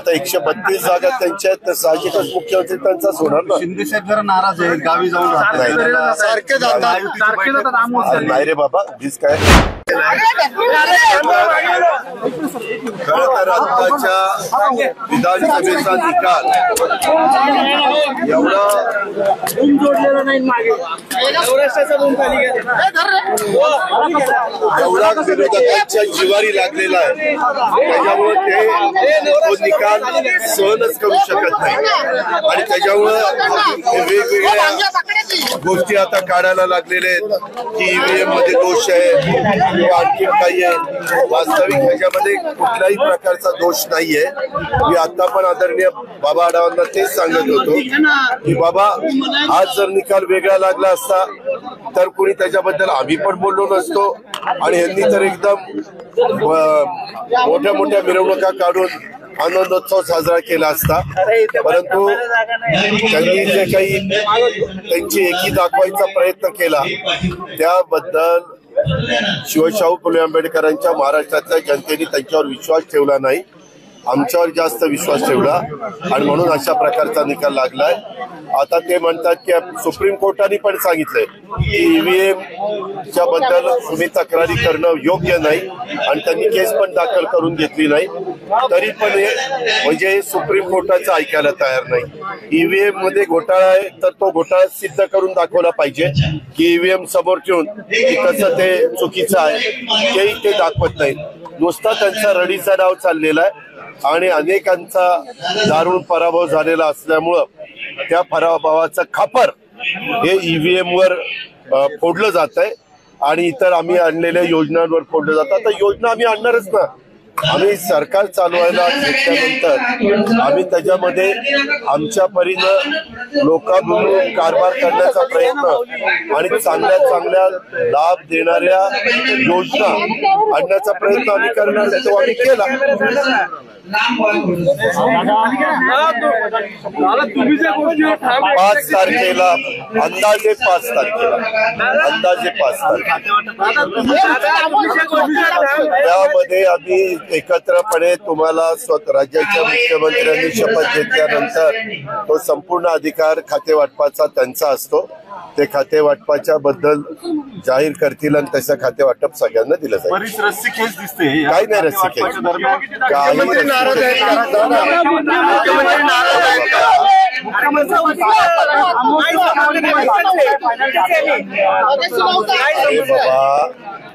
आता 132 जागा त्यांच्या आहेत, तर साहजिकच मुख्यमंत्री त्यांचाच होणार ना. शिंदे साहेब जरा नाराज आहेत, गावी जाऊन राहत नाही रे बाबा, हीच काय खरं तर आत्ताच्या विधानसभेचा निकाल एवढा विरोधकांच्या जिवारी लागलेला आहे, त्याच्यामुळे तो निकाल सहनच करू शकत नाही आणि त्याच्यामुळे वेगवेगळ्या गोष्टी आता काढायला लागलेल्या आहेत की ईव्हीएम मध्ये दोष आहे किंवा आणखी काही आहे. वास्तविक ह्याच्यामध्ये कुठल्याही प्रकारचा दोष नाहीये. मी आता पण आदरणीय बाबा आढावांना तेच सांगत होतो की बाबा आज जर निकाल वेगळा लागला असता तर कुणी त्याच्याबद्दल आम्ही पण बोललो नसतो आणि यांनी तर एकदम मोठ्या मोठ्या मिरवणुका काढून आनंदोत्सव साजरा केला असता. परंतु त्यांनी जे काही त्यांची एकी दाखवायचा प्रयत्न केला त्याबद्दल शिवशाहू फुले आंबेडकरांच्या महाराष्ट्रातल्या जनतेने त्यांच्यावर विश्वास ठेवला नाही, आमच्यावर जास्त विश्वास ठेवला आणि म्हणून अशा प्रकारचा निकाल लागलाय. आता ते म्हणतात की सुप्रीम कोर्टाने पण सांगितलंय की ईव्हीएमच्या बद्दल तुम्ही तक्रारी करणं योग्य नाही आणि त्यांनी केस पण दाखल करून घेतली नाही. तरी पण म्हणजे सुप्रीम कोर्टाचं ऐकायला तयार नाही. ईव्हीएम मध्ये घोटाळा आहे तर तो घोटाळा सिद्ध करून दाखवला पाहिजे की ईव्हीएम समोर ठेवून की कसं ते चुकीचं आहे तेही ते दाखवत नाही. नुसता त्यांचा रडीचा डाव चाललेला आहे आणि अनेकांचा दारुण पराभव झालेला असल्यामुळं त्या पराभवाचं खापर हे ईव्हीएम वर फोडलं जात आहे आणि इतर आम्ही आणलेल्या योजनांवर फोडलं जातं. तर योजना आम्ही आणणारच ना. आम्ही सरकार चालवायला घेतल्यानंतर आम्ही त्याच्यामध्ये आमच्या परीनं लोकाभिमुख कारभार करण्याचा प्रयत्न आणि चांगल्या चांगल्या लाभ देणाऱ्या योजना आणण्याचा प्रयत्न आम्ही करणार, तो आम्ही केला. 5 तारखेला अंदाजे 5 तारखेला त्यामध्ये आम्ही एकत्रपणे तुम्हाला राज्याच्या मुख्यमंत्र्यांनी शपथ घेतल्यानंतर तो संपूर्ण अधिकार खाते वाटपाचा त्यांचा असतो. ते खाते वाटपाच्या बद्दल जाहीर करतील आणि तसं खाते वाटप सगळ्यांना दिलं जाईल. काही नाही रस्सी केस, काही बाबा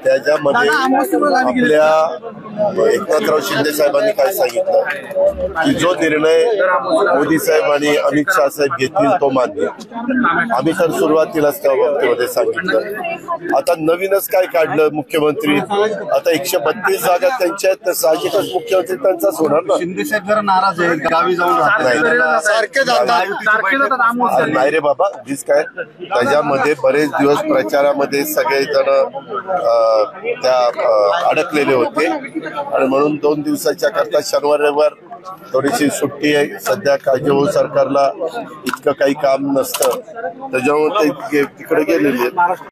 त्याच्यामध्ये आपल्या एकनाथराव शिंदे साहेबांनी काय सांगितलं की जो निर्णय मोदी साहेब आणि अमित शाह साहेब घेतील तो मान्य. आम्ही तर सुरुवातीलाच त्या बाबतीमध्ये सांगितलं. आता नवीनच काय काढलं मुख्यमंत्री, आता 132 जागा त्यांच्या आहेत, तर साहजिकच मुख्यमंत्री त्यांचाच होणार ना. शिंदे साहेब जरा नाराज आहेत, गावी जाऊन राहत नाही रे बाबा, हीच काय त्याच्यामध्ये बरेच दिवस प्रचारामध्ये सगळेजण त्या अडकलेले होते आणि म्हणून 2 दिवसाच्या करता शनिवार रविवार थोडीशी सुट्टी आहे. सध्या काळजीभाऊ सरकारला इतकं काही काम नसतं त्याच्यामुळे ते तिकडे गेलेले आहेत.